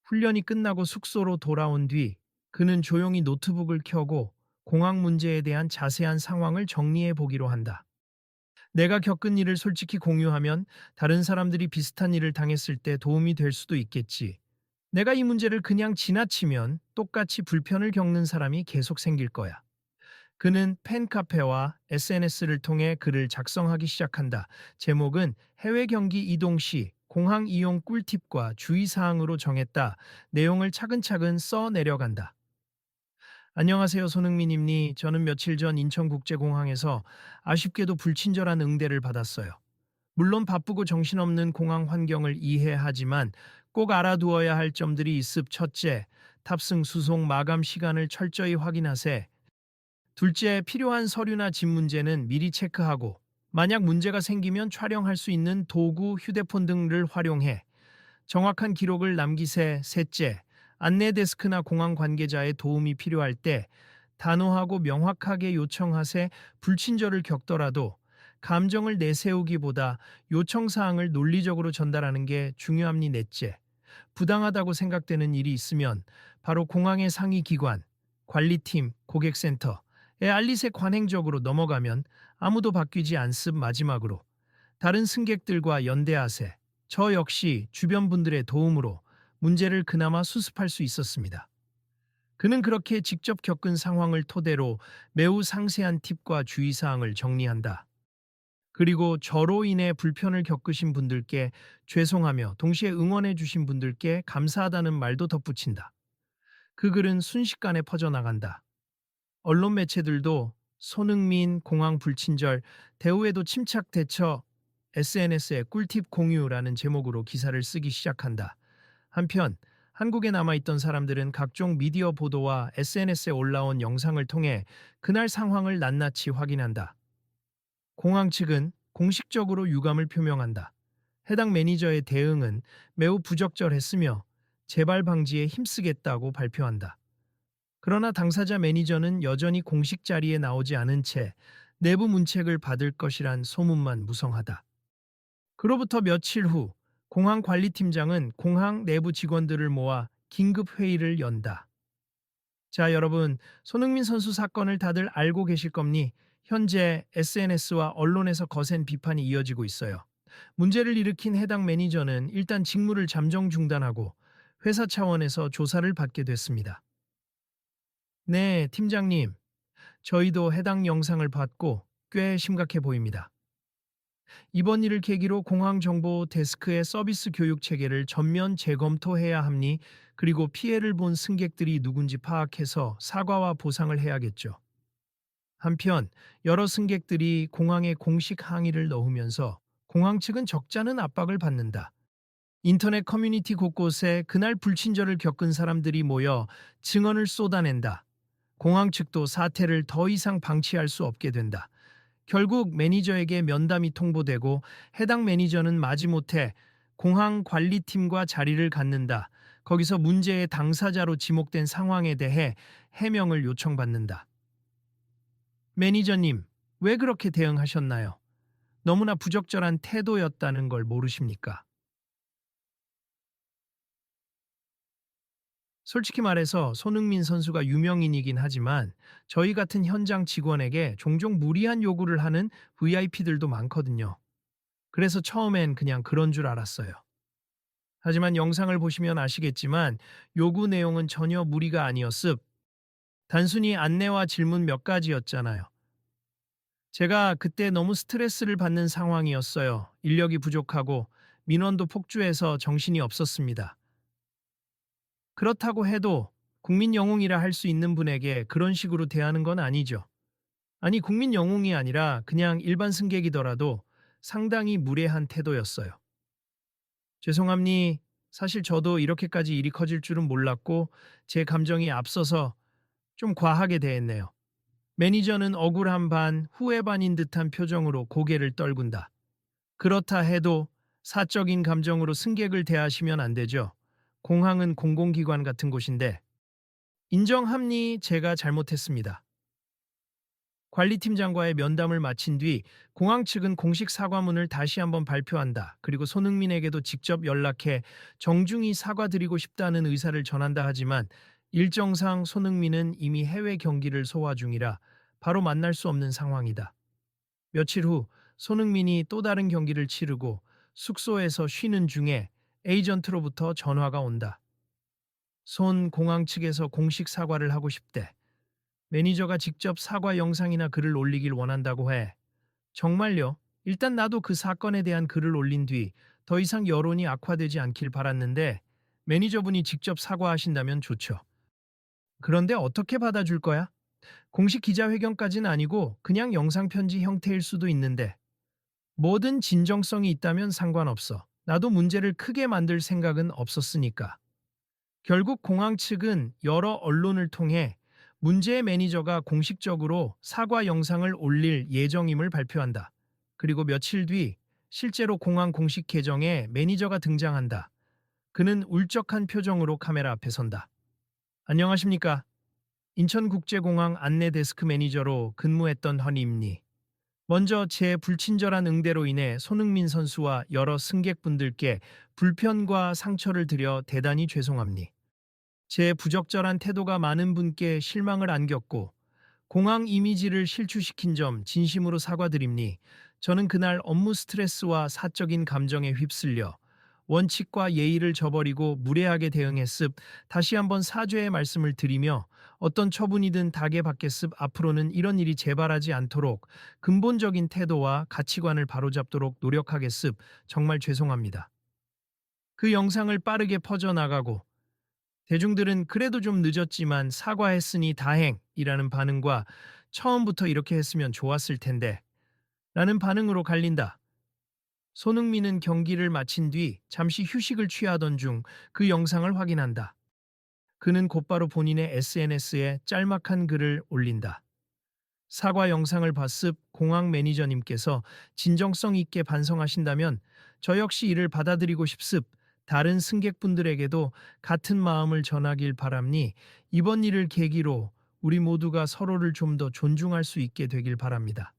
훈련이 끝나고 숙소로 돌아온 뒤 그는 조용히 노트북을 켜고 공항 문제에 대한 자세한 상황을 정리해 보기로 한다. 내가 겪은 일을 솔직히 공유하면 다른 사람들이 비슷한 일을 당했을 때 도움이 될 수도 있겠지. 내가 이 문제를 그냥 지나치면 똑같이 불편을 겪는 사람이 계속 생길 거야. 그는 팬카페와 SNS를 통해 글을 작성하기 시작한다. 제목은 해외 경기 이동 시 공항 이용 꿀팁과 주의사항으로 정했다. 내용을 차근차근 써 내려간다. 안녕하세요, 손흥민입니. 저는 며칠 전 인천국제공항에서 아쉽게도 불친절한 응대를 받았어요. 물론 바쁘고 정신없는 공항 환경을 이해하지만 꼭 알아두어야 할 점들이 있습. 첫째, 탑승 수속 마감 시간을 철저히 확인하세. 둘째, 필요한 서류나 집 문제는 미리 체크하고 만약 문제가 생기면 촬영할 수 있는 도구, 휴대폰 등을 활용해 정확한 기록을 남기세. 셋째, 안내 데스크나 공항 관계자의 도움이 필요할 때 단호하고 명확하게 요청하세 불친절을 겪더라도 감정을 내세우기보다 요청사항을 논리적으로 전달하는 게 중요합니 넷째. 부당하다고 생각되는 일이 있으면 바로 공항의 상위 기관, 관리팀, 고객센터에 알리세 관행적으로 넘어가면 아무도 바뀌지 않습. 마지막으로 다른 승객들과 연대하세. 저 역시 주변 분들의 도움으로 문제를 그나마 수습할 수 있었습니다. 그는 그렇게 직접 겪은 상황을 토대로 매우 상세한 팁과 주의사항을 정리한다. 그리고 저로 인해 불편을 겪으신 분들께 죄송하며 동시에 응원해 주신 분들께 감사하다는 말도 덧붙인다. 그 글은 순식간에 퍼져나간다. 언론 매체들도 손흥민 공항 불친절 대우에도 침착 대처 SNS에 꿀팁 공유라는 제목으로 기사를 쓰기 시작한다. 한편 한국에 남아있던 사람들은 각종 미디어 보도와 SNS에 올라온 영상을 통해 그날 상황을 낱낱이 확인한다. 공항 측은 공식적으로 유감을 표명한다. 해당 매니저의 대응은 매우 부적절했으며 재발 방지에 힘쓰겠다고 발표한다. 그러나 당사자 매니저는 여전히 공식 자리에 나오지 않은 채 내부 문책을 받을 것이란 소문만 무성하다. 그로부터 며칠 후 공항 관리팀장은 공항 내부 직원들을 모아 긴급 회의를 연다. 자, 여러분, 손흥민 선수 사건을 다들 알고 계실 겁니? 현재 SNS와 언론에서 거센 비판이 이어지고 있어요. 문제를 일으킨 해당 매니저는 일단 직무를 잠정 중단하고 회사 차원에서 조사를 받게 됐습니다. 네, 팀장님. 저희도 해당 영상을 봤고 꽤 심각해 보입니다. 이번 일을 계기로 공항정보 데스크의 서비스 교육 체계를 전면 재검토해야 합니. 그리고 피해를 본 승객들이 누군지 파악해서 사과와 보상을 해야겠죠. 한편 여러 승객들이 공항에 공식 항의를 넣으면서 공항 측은 적잖은 압박을 받는다. 인터넷 커뮤니티 곳곳에 그날 불친절을 겪은 사람들이 모여 증언을 쏟아낸다. 공항 측도 사태를 더 이상 방치할 수 없게 된다. 결국 매니저에게 면담이 통보되고 해당 매니저는 마지못해 공항 관리팀과 자리를 갖는다. 거기서 문제의 당사자로 지목된 상황에 대해 해명을 요청받는다. 매니저님, 왜 그렇게 대응하셨나요? 너무나 부적절한 태도였다는 걸 모르십니까? 솔직히 말해서 손흥민 선수가 유명인이긴 하지만 저희 같은 현장 직원에게 종종 무리한 요구를 하는 VIP들도 많거든요. 그래서 처음엔 그냥 그런 줄 알았어요. 하지만 영상을 보시면 아시겠지만 요구 내용은 전혀 무리가 아니었습. 단순히 안내와 질문 몇 가지였잖아요. 제가 그때 너무 스트레스를 받는 상황이었어요. 인력이 부족하고 민원도 폭주해서 정신이 없었습니다. 그렇다고 해도 국민 영웅이라 할 수 있는 분에게 그런 식으로 대하는 건 아니죠. 아니, 국민 영웅이 아니라 그냥 일반 승객이더라도 상당히 무례한 태도였어요. 죄송합니. 사실 저도 이렇게까지 일이 커질 줄은 몰랐고 제 감정이 앞서서 좀 과하게 대했네요. 매니저는 억울한 반, 후회 반인 듯한 표정으로 고개를 떨군다. 그렇다 해도 사적인 감정으로 승객을 대하시면 안 되죠. 공항은 공공기관 같은 곳인데. 인정합니. 제가 잘못했습니다. 관리팀장과의 면담을 마친 뒤 공항 측은 공식 사과문을 다시 한번 발표한다. 그리고 손흥민에게도 직접 연락해 정중히 사과드리고 싶다는 의사를 전한다. 하지만 일정상 손흥민은 이미 해외 경기를 소화 중이라 바로 만날 수 없는 상황이다. 며칠 후 손흥민이 또 다른 경기를 치르고 숙소에서 쉬는 중에 에이전트로부터 전화가 온다. 손 공항 측에서 공식 사과를 하고 싶대. 매니저가 직접 사과 영상이나 글을 올리길 원한다고 해. 정말요? 일단 나도 그 사건에 대한 글을 올린 뒤 더 이상 여론이 악화되지 않길 바랐는데 매니저분이 직접 사과하신다면 좋죠. 그런데 어떻게 받아줄 거야? 공식 기자회견까지는 아니고 그냥 영상 편지 형태일 수도 있는데 뭐든 진정성이 있다면 상관없어. 나도 문제를 크게 만들 생각은 없었으니까. 결국 공항 측은 여러 언론을 통해 문제의 매니저가 공식적으로 사과 영상을 올릴 예정임을 발표한다. 그리고 며칠 뒤 실제로 공항 공식 계정에 매니저가 등장한다. 그는 울적한 표정으로 카메라 앞에 선다. 안녕하십니까? 인천국제공항 안내 데스크 매니저로 근무했던 허니입니. 먼저 제 불친절한 응대로 인해 손흥민 선수와 여러 승객분들께 불편과 상처를 드려 대단히 죄송합니. 제 부적절한 태도가 많은 분께 실망을 안겼고 공항 이미지를 실추시킨 점 진심으로 사과드립니. 저는 그날 업무 스트레스와 사적인 감정에 휩쓸려 원칙과 예의를 저버리고 무례하게 대응했습. 다시 한번 사죄의 말씀을 드리며 어떤 처분이든 닥에 받겠습. 앞으로는 이런 일이 재발하지 않도록 근본적인 태도와 가치관을 바로잡도록 노력하겠습. 정말 죄송합니다. 그 영상을 빠르게 퍼져나가고 대중들은 그래도 좀 늦었지만 사과했으니 다행이라는 반응과 처음부터 이렇게 했으면 좋았을 텐데 라는 반응으로 갈린다. 손흥민은 경기를 마친 뒤 잠시 휴식을 취하던 중 그 영상을 확인한다. 그는 곧바로 본인의 SNS에 짤막한 글을 올린다. 사과 영상을 봤습. 공항 매니저님께서 진정성 있게 반성하신다면 저 역시 이를 받아들이고 싶습. 다른 승객분들에게도 같은 마음을 전하길 바랍니. 이번 일을 계기로 우리 모두가 서로를 좀 더 존중할 수 있게 되길 바랍니다.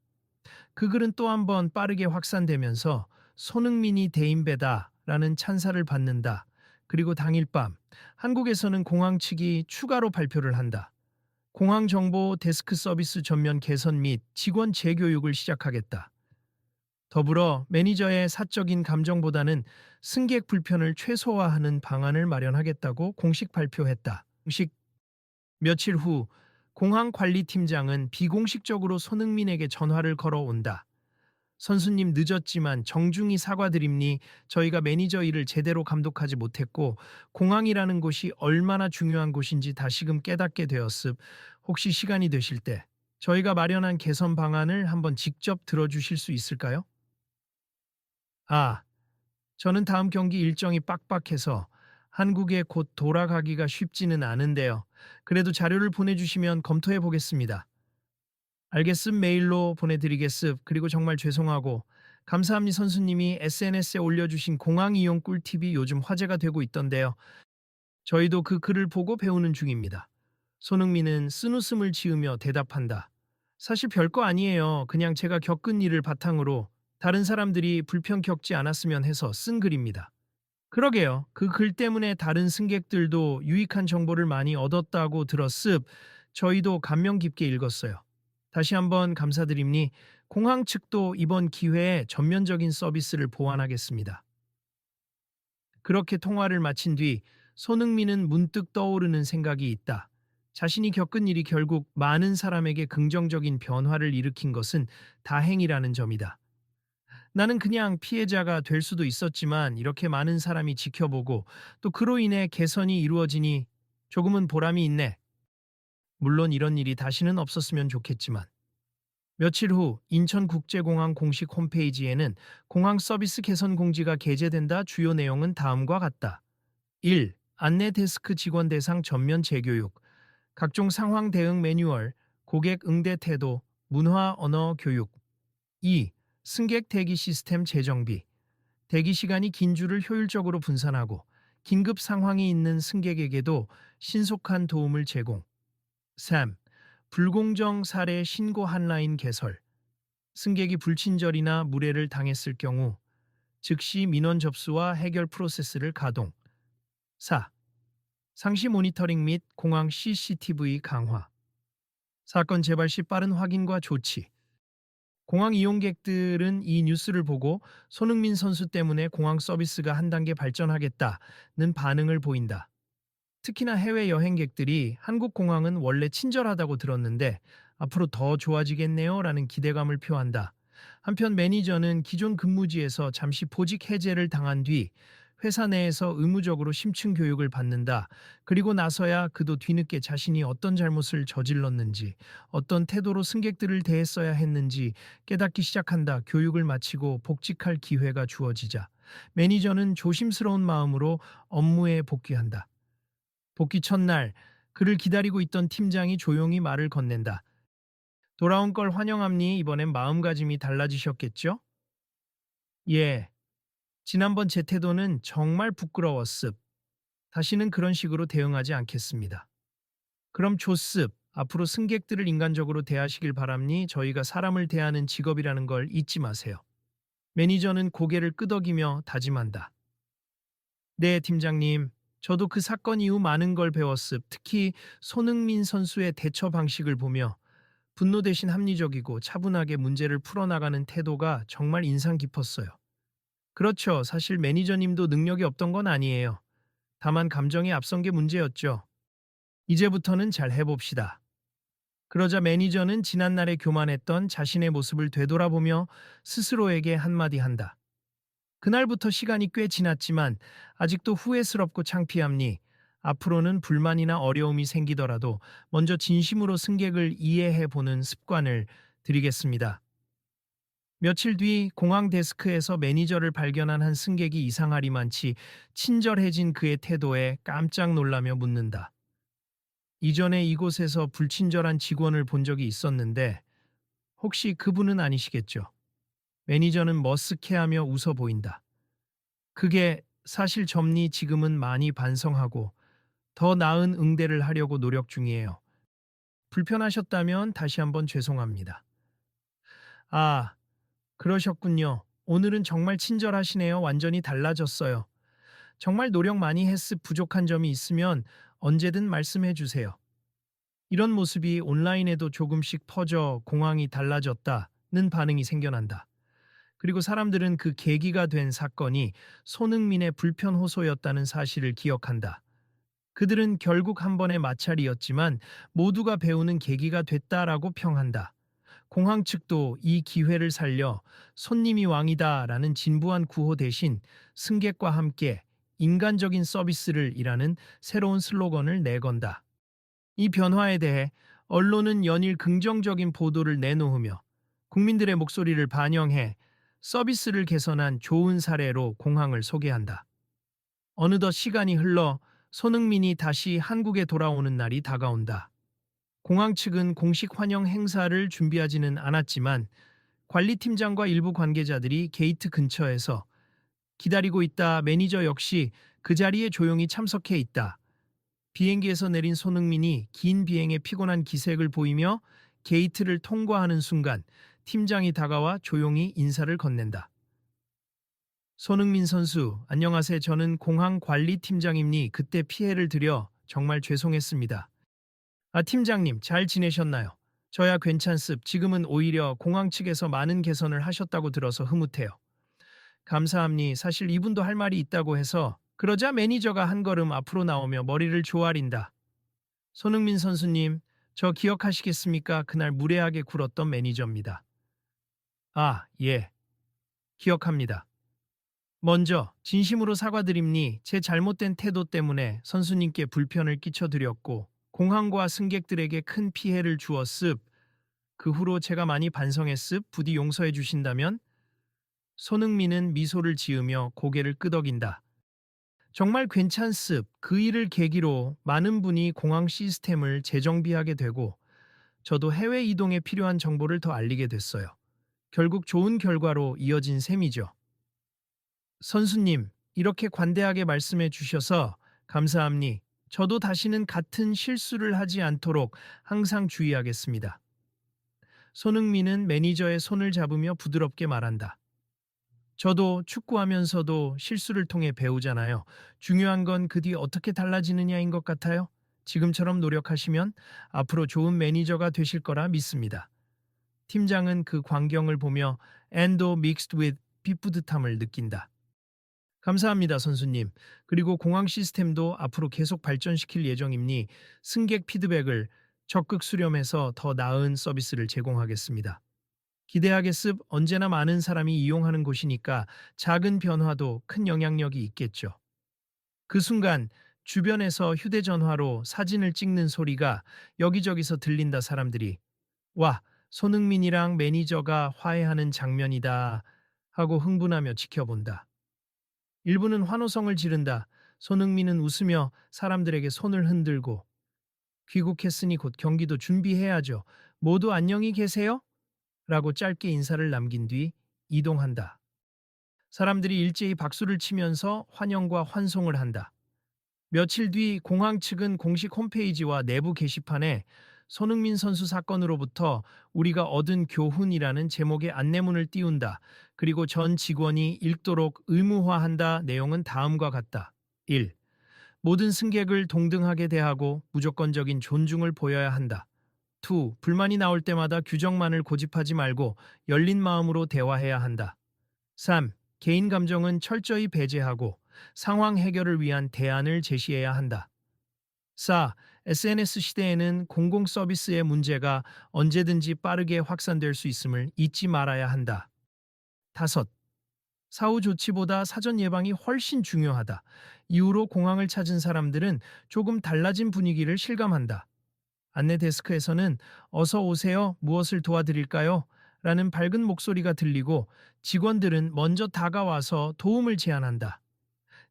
그 글은 또 한 번 빠르게 확산되면서 손흥민이 대인배다라는 찬사를 받는다. 그리고 당일 밤 한국에서는 공항 측이 추가로 발표를 한다. 공항 정보 데스크 서비스 전면 개선 및 직원 재교육을 시작하겠다. 더불어 매니저의 사적인 감정보다는 승객 불편을 최소화하는 방안을 마련하겠다고 공식 발표했다. 공식 며칠 후 공항 관리팀장은 비공식적으로 손흥민에게 전화를 걸어온다. 선수님 늦었지만 정중히 사과드립니. 저희가 매니저 일을 제대로 감독하지 못했고 공항이라는 곳이 얼마나 중요한 곳인지 다시금 깨닫게 되었습. 혹시 시간이 되실 때 저희가 마련한 개선 방안을 한번 직접 들어주실 수 있을까요? 아, 저는 다음 경기 일정이 빡빡해서 한국에 곧 돌아가기가 쉽지는 않은데요. 그래도 자료를 보내주시면 검토해 보겠습니다. 알겠음. 메일로 보내드리겠습. 그리고 정말 죄송하고 감사합니다. 선수님이 SNS에 올려주신 공항 이용 꿀팁이 요즘 화제가 되고 있던데요. 저희도 그 글을 보고 배우는 중입니다. 손흥민은 쓴웃음을 지으며 대답한다. 사실 별거 아니에요. 그냥 제가 겪은 일을 바탕으로 다른 사람들이 불편 겪지 않았으면 해서 쓴 글입니다. 그러게요. 그 글 때문에 다른 승객들도 유익한 정보를 많이 얻었다고 들었습. 저희도 감명 깊게 읽었어요. 다시 한번 감사드립니. 공항 측도 이번 기회에 전면적인 서비스를 보완하겠습니다. 그렇게 통화를 마친 뒤 손흥민은 문득 떠오르는 생각이 있다. 자신이 겪은 일이 결국 많은 사람에게 긍정적인 변화를 일으킨 것은 다행이라는 점이다. 나는 그냥 피해자가 될 수도 있었지만 이렇게 많은 사람이 지켜보고 또 그로 인해 개선이 이루어지니 조금은 보람이 있네. 물론 이런 일이 다시는 없었으면 좋겠지만. 며칠 후 인천국제공항 공식 홈페이지에는 공항 서비스 개선 공지가 게재된다. 주요 내용은 다음과 같다. 1. 안내 데스크 직원 대상 전면 재교육, 각종 상황 대응 매뉴얼, 고객 응대 태도, 문화 언어 교육. 2. 승객 대기 시스템 재정비, 대기 시간이 긴 줄을 효율적으로 분산하고 긴급 상황이 있는 승객에게도 신속한 도움을 제공. 3. 불공정 사례 신고 한라인 개설, 승객이 불친절이나 무례를 당했을 경우 즉시 민원 접수와 해결 프로세스를 가동. 4. 상시 모니터링 및 공항 CCTV 강화, 사건 재발 시 빠른 확인과 조치. 공항 이용객들은 이 뉴스를 보고 손흥민 선수 때문에 공항 서비스가 한 단계 발전하겠다는 반응을 보인다. 특히나 해외 여행객들이 한국 공항은 원래 친절하다고 들었는데 앞으로 더 좋아지겠네요 라는 기대감을 표한다. 한편 매니저는 기존 근무지에서 잠시 보직 해제를 당한 뒤 회사 내에서 의무적으로 심층 교육을 받는다. 그리고 나서야 그도 뒤늦게 자신이 어떤 잘못을 저질렀는지, 어떤 태도로 승객들을 대했어야 했는지 깨닫기 시작한다. 교육을 마치고 복직할 기회가 주어지자 매니저는 조심스러운 마음으로 업무에 복귀한다. 복귀 첫날 그를 기다리고 있던 팀장이 조용히 말을 건넨다. 돌아온 걸 환영합니. 이번엔 마음가짐이 달라지셨겠죠? 예. 지난번 제 태도는 정말 부끄러웠습. 다시는 그런 식으로 대응하지 않겠습니다. 그럼 좋습. 앞으로 승객들을 인간적으로 대하시길 바랍니 저희가 사람을 대하는 직업이라는 걸 잊지 마세요. 매니저는 고개를 끄덕이며 다짐한다. 네, 팀장님. 저도 그 사건 이후 많은 걸 배웠습. 특히 손흥민 선수의 대처 방식을 보며 분노 대신 합리적이고 차분하게 문제를 풀어나가는 태도가 정말 인상 깊었어요. 그렇죠. 사실 매니저님도 능력이 없던 건 아니에요. 다만 감정이 앞선 게 문제였죠. 이제부터는 잘 해봅시다. 그러자 매니저는 지난날에 교만했던 자신의 모습을 되돌아보며 스스로에게 한마디 한다. 그날부터 시간이 꽤 지났지만 아직도 후회스럽고 창피함니 앞으로는 불만이나 어려움이 생기더라도 먼저 진심으로 승객을 이해해 보는 습관을 들이겠습니다. 며칠 뒤 공항 데스크에서 매니저를 발견한 한 승객이 이상하리만치 친절해진 그의 태도에 깜짝 놀라며 묻는다. 이전에 이곳에서 불친절한 직원을 본 적이 있었는데 혹시 그분은 아니시겠죠? 매니저는 머쓱해하며 웃어 보인다. 그게 사실 점니 지금은 많이 반성하고 더 나은 응대를 하려고 노력 중이에요. 불편하셨다면 다시 한번 죄송합니다. 아, 그러셨군요. 오늘은 정말 친절하시네요. 완전히 달라졌어요. 정말 노력 많이 했으 부족한 점이 있으면 언제든 말씀해 주세요. 이런 모습이 온라인에도 조금씩 퍼져 공항이 달라졌다는 반응이 생겨난다. 그리고 사람들은 그 계기가 된 사건이 손흥민의 불편 호소였다는 사실을 기억한다. 그들은 결국 한 번의 마찰이었지만 모두가 배우는 계기가 됐다라고 평한다. 공항 측도 이 기회를 살려 손님이 왕이다라는 진부한 구호 대신 승객과 함께 인간적인 서비스를 이라는 새로운 슬로건을 내건다. 이 변화에 대해 언론은 연일 긍정적인 보도를 내놓으며 국민들의 목소리를 반영해 서비스를 개선한 좋은 사례로 공항을 소개한다. 어느덧 시간이 흘러 손흥민이 다시 한국에 돌아오는 날이 다가온다. 공항 측은 공식 환영 행사를 준비하지는 않았지만 관리팀장과 일부 관계자들이 게이트 근처에서 기다리고 있다. 매니저 역시 그 자리에 조용히 참석해 있다. 비행기에서 내린 손흥민이 긴 비행에 피곤한 기색을 보이며 게이트를 통과하는 순간 팀장이 다가와 조용히 인사를 건넨다. 손흥민 선수, 안녕하세요. 저는 공항 관리팀장입니. 그때 피해를 드려 정말 죄송했습니다. 아, 팀장님, 잘 지내셨나요? 저야 괜찮습. 지금은 오히려 공항 측에서 많은 개선을 하셨다고 들어서 흐뭇해요. 감사합니. 사실 이분도 할 말이 있다고 해서 그러자 매니저가 한 걸음 앞으로 나오며 머리를 조아린다. 손흥민 선수님, 저 기억하시겠습니까? 그날 무례하게 굴었던 매니저입니다. 아, 예, 기억합니다. 먼저 진심으로 사과드립니. 제 잘못된 태도 때문에 선수님께 불편을 끼쳐드렸고 공항과 승객들에게 큰 피해를 주었습. 그 후로 제가 많이 반성했습. 부디 용서해 주신다면? 손흥민은 미소를 지으며 고개를 끄덕인다. 정말 괜찮습. 그 일을 계기로 많은 분이 공항 시스템을 재정비하게 되고 저도 해외 이동에 필요한 정보를 더 알리게 됐어요. 결국 좋은 결과로 이어진 셈이죠. 선수님, 이렇게 관대하게 말씀해 주셔서 감사합니. 저도 다시는 같은 실수를 하지 않도록 항상 주의하겠습니다. 손흥민은 매니저의 손을 잡으며 부드럽게 말한다. 저도 축구하면서도 실수를 통해 배우잖아요. 중요한 건 그 뒤 어떻게 달라지느냐인 것 같아요. 지금처럼 노력하시면 앞으로 좋은 매니저가 되실 거라 믿습니다. 팀장은 그 광경을 보며 and mixed with 뿌듯함을 느낀다. 감사합니다, 선수님. 그리고 공항 시스템도 앞으로 계속 발전시킬 예정이니 승객 피드백을 적극 수렴해서 더 나은 서비스를 제공하겠습니다. 기대하겠습. 언제나 많은 사람이 이용하는 곳이니까 작은 변화도 큰 영향력이 있겠죠. 그 순간 주변에서 휴대전화로 사진을 찍는 소리가 여기저기서 들린다. 사람들이 와, 손흥민이랑 매니저가 화해하는 장면이다 하고 흥분하며 지켜본다. 일부는 환호성을 지른다. 손흥민은 웃으며 사람들에게 손을 흔들고 귀국했으니 곧 경기도 준비해야죠. 모두 안녕히 계세요? 라고 짧게 인사를 남긴 뒤 이동한다. 사람들이 일제히 박수를 치면서 환영과 환송을 한다. 며칠 뒤 공항 측은 공식 홈페이지와 내부 게시판에 손흥민 선수 사건으로부터 우리가 얻은 교훈이라는 제목의 안내문을 띄운다. 그리고 전 직원이 읽도록 의무화한다. 내용은 다음과 같다. 1. 모든 승객을 동등하게 대하고 무조건적인 존중을 보여야 한다. 2. 불만이 나올 때마다 규정만을 고집하지 말고 열린 마음으로 대화해야 한다. 3. 개인 감정은 철저히 배제하고 상황 해결을 위한 대안을 제시해야 한다. 4. SNS 시대에는 공공 서비스의 문제가 언제든지 빠르게 확산될 수 있음을 잊지 말아야 한다. 5. 사후 조치보다 사전 예방이 훨씬 중요하다. 이후로 공항을 찾은 사람들은 조금 달라진 분위기를 실감한다. 안내 데스크에서는 어서 오세요. 무엇을 도와드릴까요? 라는 밝은 목소리가 들리고 직원들은 먼저 다가와서 도움을 제안한다.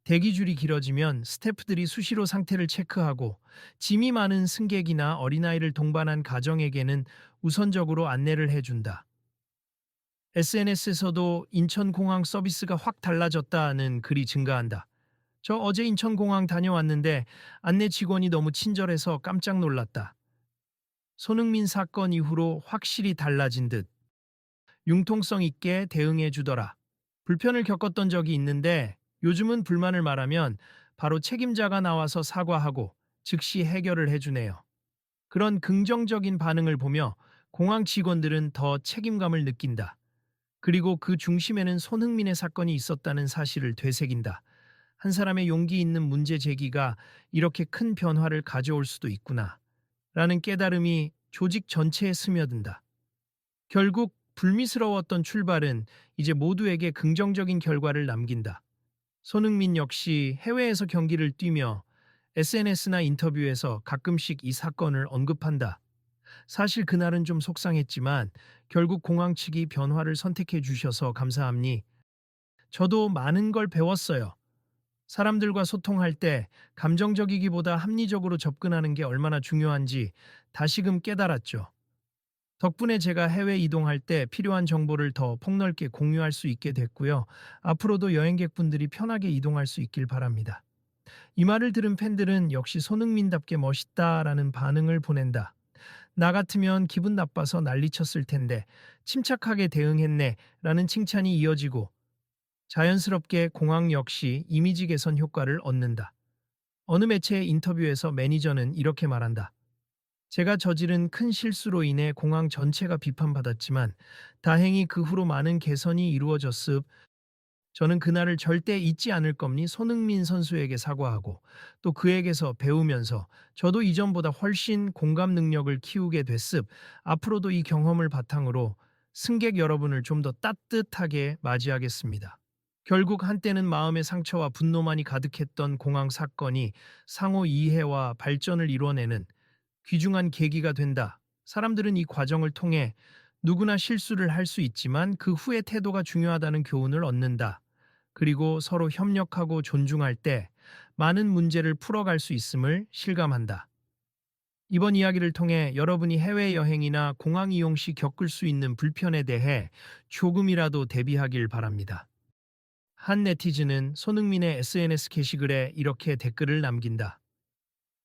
대기줄이 길어지면 스태프들이 수시로 상태를 체크하고 짐이 많은 승객이나 어린아이를 동반한 가정에게는 우선적으로 안내를 해준다. SNS에서도 인천공항 서비스가 확 달라졌다는 글이 증가한다. 저 어제 인천공항 다녀왔는데 안내 직원이 너무 친절해서 깜짝 놀랐다. 손흥민 사건 이후로 확실히 달라진 듯 융통성 있게 대응해 주더라. 불편을 겪었던 적이 있는데 요즘은 불만을 말하면 바로 책임자가 나와서 사과하고 즉시 해결을 해주네요. 그런 긍정적인 반응을 보며 공항 직원들은 더 책임감을 느낀다. 그리고 그 중심에는 손흥민의 사건이 있었다는 사실을 되새긴다. 한 사람의 용기 있는 문제 제기가 이렇게 큰 변화를 가져올 수도 있구나. 라는 깨달음이 조직 전체에 스며든다. 결국 불미스러웠던 출발은 이제 모두에게 긍정적인 결과를 남긴다. 손흥민 역시 해외에서 경기를 뛰며 SNS나 인터뷰에서 가끔씩 이 사건을 언급한다. 사실 그날은 좀 속상했지만 결국 공항 측이 변화를 선택해 주셔서 감사합니. 저도 많은 걸 배웠어요. 사람들과 소통할 때 감정적이기보다 합리적으로 접근하는 게 얼마나 중요한지 다시금 깨달았죠. 덕분에 제가 해외 이동할 때 필요한 정보를 더 폭넓게 공유할 수 있게 됐고요. 앞으로도 여행객분들이 편하게 이동할 수 있길 바랍니다. 이 말을 들은 팬들은 역시 손흥민답게 멋있다라는 반응을 보낸다. 나 같으면 기분 나빠서 난리쳤을 텐데 침착하게 대응했네 라는 칭찬이 이어지고 자연스럽게 공항 역시 이미지 개선 효과를 얻는다. 어느 매체의 인터뷰에서 매니저는 이렇게 말한다. 제가 저지른 큰 실수로 인해 공항 전체가 비판받았지만 다행히 그 후로 많은 개선이 이루어졌습. 저는 그날을 절대 잊지 않을 겁니. 손흥민 선수에게 사과하고 또 그에게서 배우면서 저도 이전보다 훨씬 공감 능력을 키우게 됐습. 앞으로도 이 경험을 바탕으로 승객 여러분을 좀 더 따뜻하게 맞이하겠습니다. 결국 한때는 마음의 상처와 분노만이 가득했던 공항 사건이 상호 이해와 발전을 이뤄내는 귀중한 계기가 된다. 사람들은 이 과정을 통해 누구나 실수를 할 수 있지만 그 후의 태도가 중요하다는 교훈을 얻는다. 그리고 서로 협력하고 존중할 때 많은 문제를 풀어갈 수 있음을 실감한다. 이번 이야기를 통해 여러분이 해외여행이나 공항 이용 시 겪을 수 있는 불편에 대해 조금이라도 대비하길 바랍니다. 한 네티즌은 손흥민의 SNS 게시글에 이렇게 댓글을 남긴다.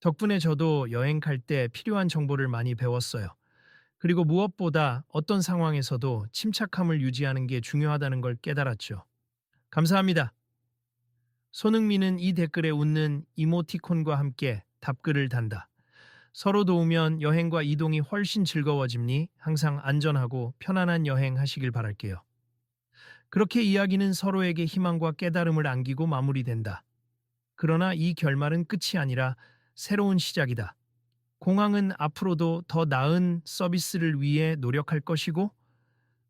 덕분에 저도 여행 갈 때 필요한 정보를 많이 배웠어요. 그리고 무엇보다 어떤 상황에서도 침착함을 유지하는 게 중요하다는 걸 깨달았죠. 감사합니다. 손흥민은 이 댓글에 웃는 이모티콘과 함께 답글을 단다. 서로 도우면 여행과 이동이 훨씬 즐거워집니. 항상 안전하고 편안한 여행 하시길 바랄게요. 그렇게 이야기는 서로에게 희망과 깨달음을 안기고 마무리된다. 그러나 이 결말은 끝이 아니라 새로운 시작이다. 공항은 앞으로도 더 나은 서비스를 위해 노력할 것이고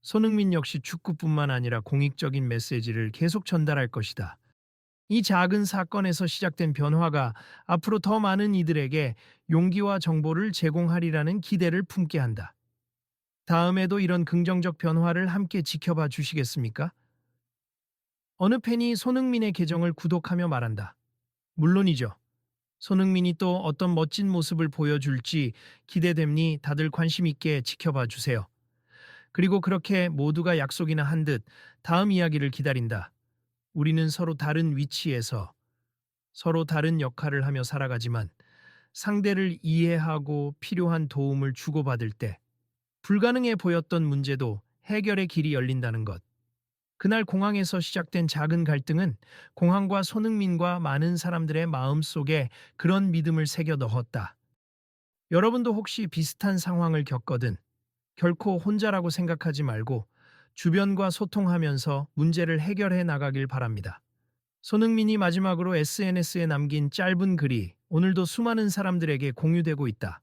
손흥민 역시 축구뿐만 아니라 공익적인 메시지를 계속 전달할 것이다. 이 작은 사건에서 시작된 변화가 앞으로 더 많은 이들에게 용기와 정보를 제공하리라는 기대를 품게 한다. 다음에도 이런 긍정적 변화를 함께 지켜봐 주시겠습니까? 어느 팬이 손흥민의 계정을 구독하며 말한다. 물론이죠. 손흥민이 또 어떤 멋진 모습을 보여줄지 기대됨니 다들 관심 있게 지켜봐 주세요. 그리고 그렇게 모두가 약속이나 한 듯 다음 이야기를 기다린다. 우리는 서로 다른 위치에서 서로 다른 역할을 하며 살아가지만 상대를 이해하고 필요한 도움을 주고받을 때 불가능해 보였던 문제도 해결의 길이 열린다는 것. 그날 공항에서 시작된 작은 갈등은 공항과 손흥민과 많은 사람들의 마음 속에 그런 믿음을 새겨 넣었다. 여러분도 혹시 비슷한 상황을 겪거든 결코 혼자라고 생각하지 말고 주변과 소통하면서 문제를 해결해 나가길 바랍니다. 손흥민이 마지막으로 SNS에 남긴 짧은 글이 오늘도 수많은 사람들에게 공유되고 있다.